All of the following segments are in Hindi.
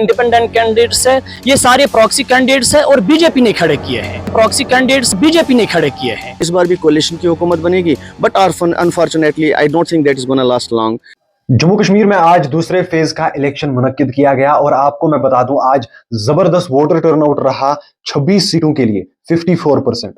इंडिपेंडेंट कैंडिडेट्स है ये सारे प्रॉक्सी कैंडिडेट्स है और बीजेपी ने खड़े किए हैं। प्रॉक्सी कैंडिडेट्स बीजेपी ने खड़े किए हैं। इस बार भी कोalition की हुकूमत बनेगी, but unfortunately I don't think that is gonna last long. Jammu Kashmir में आज दूसरे फेज का इलेक्शन मुनक्किद किया गया और आपको मैं बता दूं आज जबरदस्त वोटर टर्नआउट रहा 26 सीटों के लिए 54%।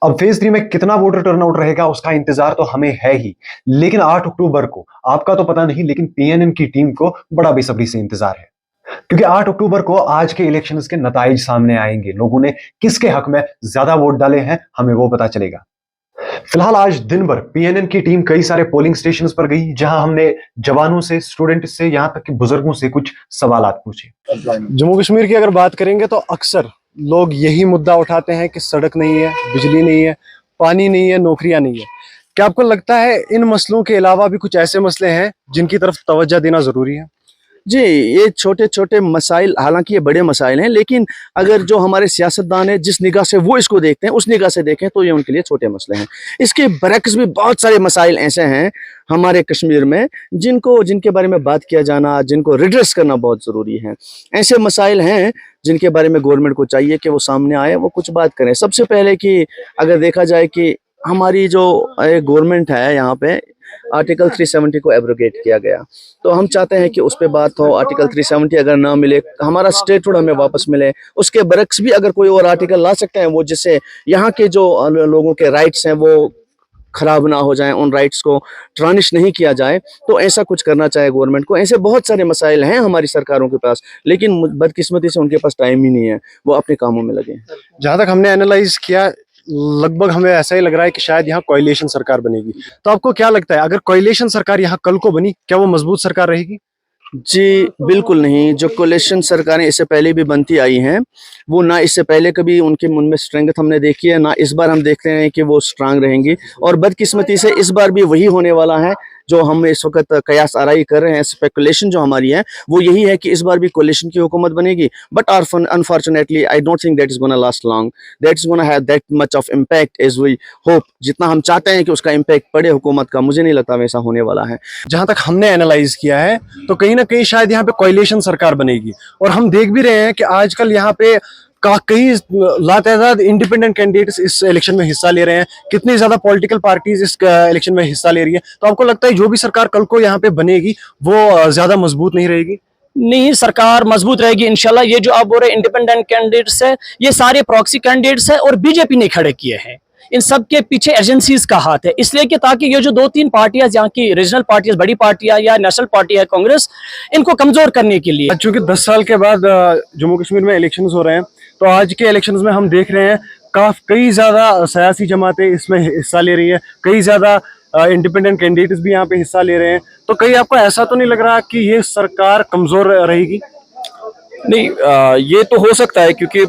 अब फेज 3 में कितना वोटर टर्नआउट रहेगा उसका इंतजार तो हमें है ही, लेकिन 8 अक्टूबर को आपका तो पता नहीं, लेकिन पीएनएन की टीम को बड़ा बेसब्री से इंतजार है, क्योंकि 8 अक्टूबर को आज के इलेक्शंस के नताइज सामने आएंगे। लोगों ने किसके हक में ज्यादा वोट डाले हैं हमें वो पता चलेगा। फिलहाल आज दिन भर पीएनएन की टीम कई सारे पोलिंग स्टेशंस पर गई, जहां हमने जवानों से, स्टूडेंट से, यहां तक कि बुजुर्गों से कुछ सवालात पूछे। जम्मू कश्मीर की अगर बात करेंगे तो अक्सर लोग यही मुद्दा उठाते हैं कि सड़क नहीं है, बिजली नहीं है, पानी नहीं है, नौकरियां नहीं है। क्या आपको लगता है इन मसलों के अलावा भी कुछ ऐसे मसले हैं जिनकी तरफ तवज्जो देना जरूरी है? जी, ये छोटे छोटे मसाइल, हालांकि ये बड़े मसाइल हैं, लेकिन अगर जो हमारे सियासतदान हैं जिस निगाह से वो इसको देखते हैं उस निगाह से देखें तो ये उनके लिए छोटे मसले हैं। इसके बरक्स भी बहुत सारे मसाइल ऐसे हैं हमारे कश्मीर में जिनके बारे में बात किया जाना, जिनको रिड्रेस करना बहुत ज़रूरी है। ऐसे मसाइल हैं जिनके बारे में गवर्नमेंट को चाहिए कि वो सामने आए, वो कुछ बात करें। सबसे पहले कि अगर देखा जाए कि हमारी जो गवर्नमेंट है यहाँ पे आर्टिकल 370 को एब्रोगेट किया गया, तो हम चाहते हैं कि उस पर बात हो। आर्टिकल 370 अगर ना मिले, हमारा स्टेटहुड हमें वापस मिले। उसके बरक्स भी अगर कोई और आर्टिकल ला सकते हैं वो, जिससे यहाँ के जो लोगों के राइट्स हैं वो खराब ना हो जाएं, उन राइट्स को ट्रानिश नहीं किया जाए, तो ऐसा कुछ करना चाहिए गवर्नमेंट को। ऐसे बहुत सारे मसाइल हैं हमारी सरकारों के पास, लेकिन बदकिस्मती से उनके पास टाइम ही नहीं है, वो अपने कामों में लगे हैं। जहां तक हमने एनालाइज किया, लगभग हमें ऐसा ही लग रहा है कि शायद यहाँ कोalition सरकार बनेगी। तो आपको क्या लगता है, अगर कोalition सरकार यहाँ कल को बनी, क्या वो मजबूत सरकार रहेगी? जी बिल्कुल नहीं। जो कोalition सरकारें इससे पहले भी बनती आई हैं, वो ना इससे पहले कभी उनके मुन में स्ट्रेंथ हमने देखी है, ना इस बार हम देखते हैं कि वो स्ट्रांग रहेंगी। और बदकिस्मती से इस बार भी वही होने वाला है जो हम इस वक्त कयास आराई कर रहे हैं। स्पेकुलेशन जो हमारी है वो यही है कि इस बार भी कोalition की हुकूमत बनेगी, but unfortunately I don't think that is gonna last long, that is gonna have that much of impact as we hope. जितना हम चाहते हैं कि उसका इम्पैक्ट पड़े हुकूमत का, मुझे नहीं लगता वैसा होने वाला है। जहां तक हमने एनालाइज किया है तो कहीं ना कहीं शायद यहाँ पे कोalition सरकार बनेगी। और हम देख भी रहे हैं कि आजकल यहाँ पे कई लातादाद इंडिपेंडेंट कैंडिडेट्स इस इलेक्शन में हिस्सा ले रहे हैं, कितनी ज्यादा पॉलिटिकल पार्टीज इस इलेक्शन में हिस्सा ले रही है। तो आपको लगता है जो भी सरकार कल को यहाँ पे बनेगी वो ज्यादा मजबूत नहीं रहेगी? नहीं, सरकार मजबूत रहेगी इंशाल्लाह। ये जो आप बोल रहे हैं इंडिपेंडेंट कैंडिडेट्स है ये सारे प्रॉक्सी कैंडिडेट्स है और बीजेपी ने खड़े किए हैं। इन सब के पीछे एजेंसीज का हाथ है, इसलिए कि ताकि ये जो 2-3 पार्टियां यहाँ की रीजनल पार्टियां, बड़ी पार्टियां या नेशनल पार्टी है कांग्रेस, इनको कमजोर करने के लिए। चूंकि 10 साल के बाद जम्मू कश्मीर में इलेक्शंस हो रहे हैं, तो आज के इलेक्शंस में हम देख रहे हैं कई ज्यादा सियासी जमातें इसमें हिस्सा ले रही है, कई ज्यादा इंडिपेंडेंट कैंडिडेट्स भी यहाँ पे हिस्सा ले रहे हैं। तो कहीं आपको ऐसा तो नहीं लग रहा कि ये सरकार कमजोर रहेगी? नहीं, ये तो हो सकता है क्योंकि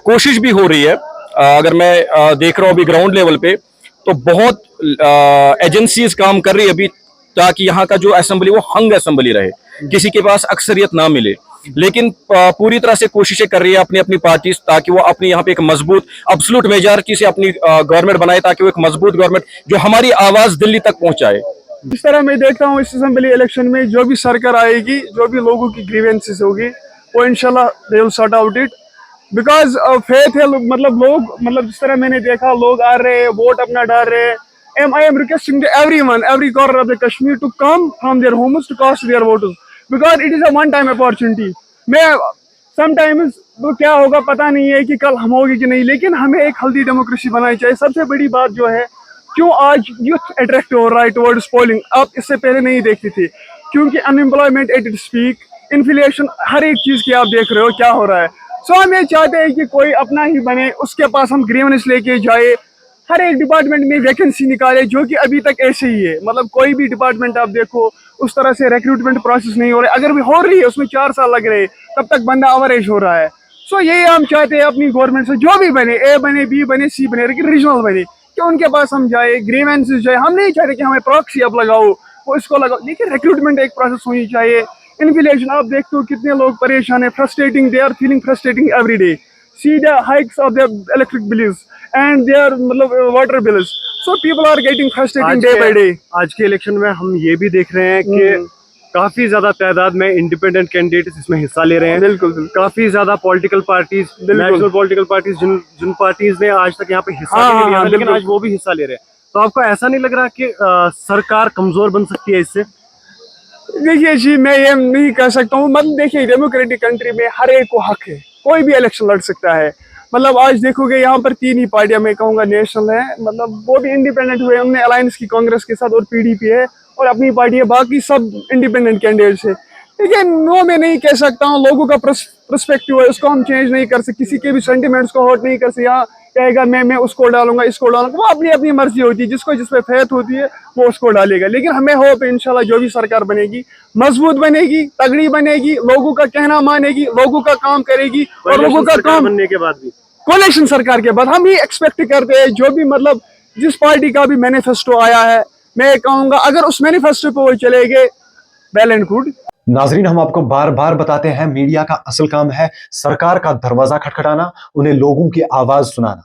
कोशिश भी हो रही है। अगर मैं देख रहा हूँ अभी ग्राउंड लेवल पे तो बहुत एजेंसीज काम कर रही है अभी, ताकि यहाँ का जो असेंबली वो हंग असेंबली रहे, किसी के पास अक्सरियत ना मिले। लेकिन पूरी तरह से कोशिशें कर रही है अपनी अपनी पार्टी, ताकि वो अपनी यहाँ पे एक मजबूत एब्सोल्यूट मेजॉरिटी से अपनी गवर्नमेंट बनाए, ताकि वो एक मजबूत गवर्नमेंट जो हमारी आवाज दिल्ली तक पहुंचाए। जिस तरह मैं देखता हूँ इस असेंबली इलेक्शन में जो भी सरकार आएगी, जो भी लोगों की ग्रीवेंसेस होगी, वो इंशाल्लाह they will sort out it, because faith है। मतलब जिस तरह मैंने देखा, लोग आ रहे हैं, वोट अपना डाल रहे हैं। I am requesting to everyone, every corner of the Kashmir to come from their homes to cast their votes, because it is a one-time opportunity. मैं sometimes तो क्या होगा पता नहीं है कि कल हम होगी कि नहीं, लेकिन हमें एक हेल्दी डेमोक्रेसी बनानी चाहिए। सबसे बड़ी बात जो है, क्यों आज यूथ अट्रैक्ट हो रहा है टुवर्ड्स पोलिंग, आप इससे पहले नहीं देखते थे, क्योंकि unemployment at its peak, inflation, हर एक चीज़ की आप देख रहे हो क्या हो रहा है। सो हम ये चाहते हैं कि कोई अपना ही बने, उसके पास हम ग्रीवेंस लेके जाए, हर एक डिपार्टमेंट में वैकेंसी निकाले, जो कि अभी तक ऐसे ही है। मतलब कोई भी डिपार्टमेंट आप देखो उस तरह से रिक्रूटमेंट प्रोसेस नहीं हो रहा है, अगर भी हो रही है उसमें 4 साल लग रहे हैं, तब तक बंदा अवरेज हो रहा है। सो यही हम चाहते हैं अपनी गवर्नमेंट से, जो भी बने, ए बने, बी बने, सी बने, लेकिन रीजनल बने, कि उनके पास हम जाए, ग्रीवेंसेस जाए। हम नहीं चाहते कि हमें प्रॉक्सी अब लगाओ, वो इसको लगाओ, लेकिन रिक्रूटमेंट एक प्रोसेस होनी चाहिए। इन्फ्लेशन आप देखते हो कितने लोग परेशान है, frustrating, they are feeling frustrating every day. See the hikes of the electric bills and their मतलब water bills, so people are getting frustrated day by day। आज के इलेक्शन में हम ये भी देख रहे हैं कि काफी ज्यादा तादाद में इंडिपेंडेंट कैंडिडेट्स इसमें हिस्सा ले रहे हैं। बिल्कुल बिल्कुल। काफी ज्यादा political parties, national political parties, जिन पार्टीज ने आज तक यहाँ पे हिस्सा हाँ, नहीं लिया हाँ, था, लेकिन बिल्कुल। आज वो भी हिस्सा ले रहे हैं। तो आपको ऐसा नहीं लग रहा कि सरकार कमजोर बन सकती है इससे? देखिए जी, मैं ये नहीं कह सकता हूँ। मतलब देखिए, डेमोक्रेटिक कंट्री में हर एक को हक है, कोई भी इलेक्शन लड़ सकता है। मतलब आज देखोगे यहाँ पर 3 ही पार्टियां, मैं कहूँगा नेशनल है, मतलब वो भी इंडिपेंडेंट हुए, उनने अलायंस की कांग्रेस के साथ, और पीडीपी है और अपनी पार्टी है, बाकी सब इंडिपेंडेंट कैंडिडेट्स है। लेकिन वो मैं नहीं कह सकता हूँ, लोगों का पर्सपेक्टिव है, उसको हम चेंज नहीं कर सकते, किसी के भी सेंटिमेंट्स को हर्ट नहीं कर सकते। यहाँ कहेगा मैं उसको डालूंगा, इसको डालूंगा, वो अपनी अपनी मर्जी होती है, जिसको जिस पे फेथ होती है वो उसको डालेगा। लेकिन हमें होप है इंशाल्लाह जो भी सरकार बनेगी मजबूत बनेगी, तगड़ी बनेगी, लोगों का कहना मानेगी, लोगों का काम करेगी, और लोगों का काम बनने के बाद भी, कोलेक्शन सरकार के बाद हम ये एक्सपेक्ट करते हैं, जो भी मतलब जिस पार्टी का भी मैनिफेस्टो आया है, मैं कहूंगा अगर उस मैनिफेस्टो पे वो चले गए, वेल एंड गुड। नाजरीन, हम आपको बार बार बताते हैं, मीडिया का असल काम है सरकार का दरवाजा खटखटाना, उन्हें लोगों की आवाज सुनाना,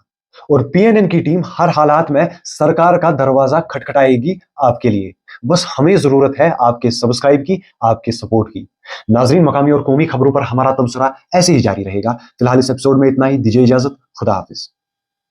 और पीएनएन की टीम हर हालात में सरकार का दरवाजा खटखटाएगी आपके लिए। बस हमें जरूरत है आपके सब्सक्राइब की, आपके सपोर्ट की। नाजरीन, मकामी और कौमी खबरों पर हमारा तबसरा ऐसे ही जारी रहेगा। फिलहाल इस एपिसोड में इतना ही, दीजिए इजाजत, खुदा हाफिज।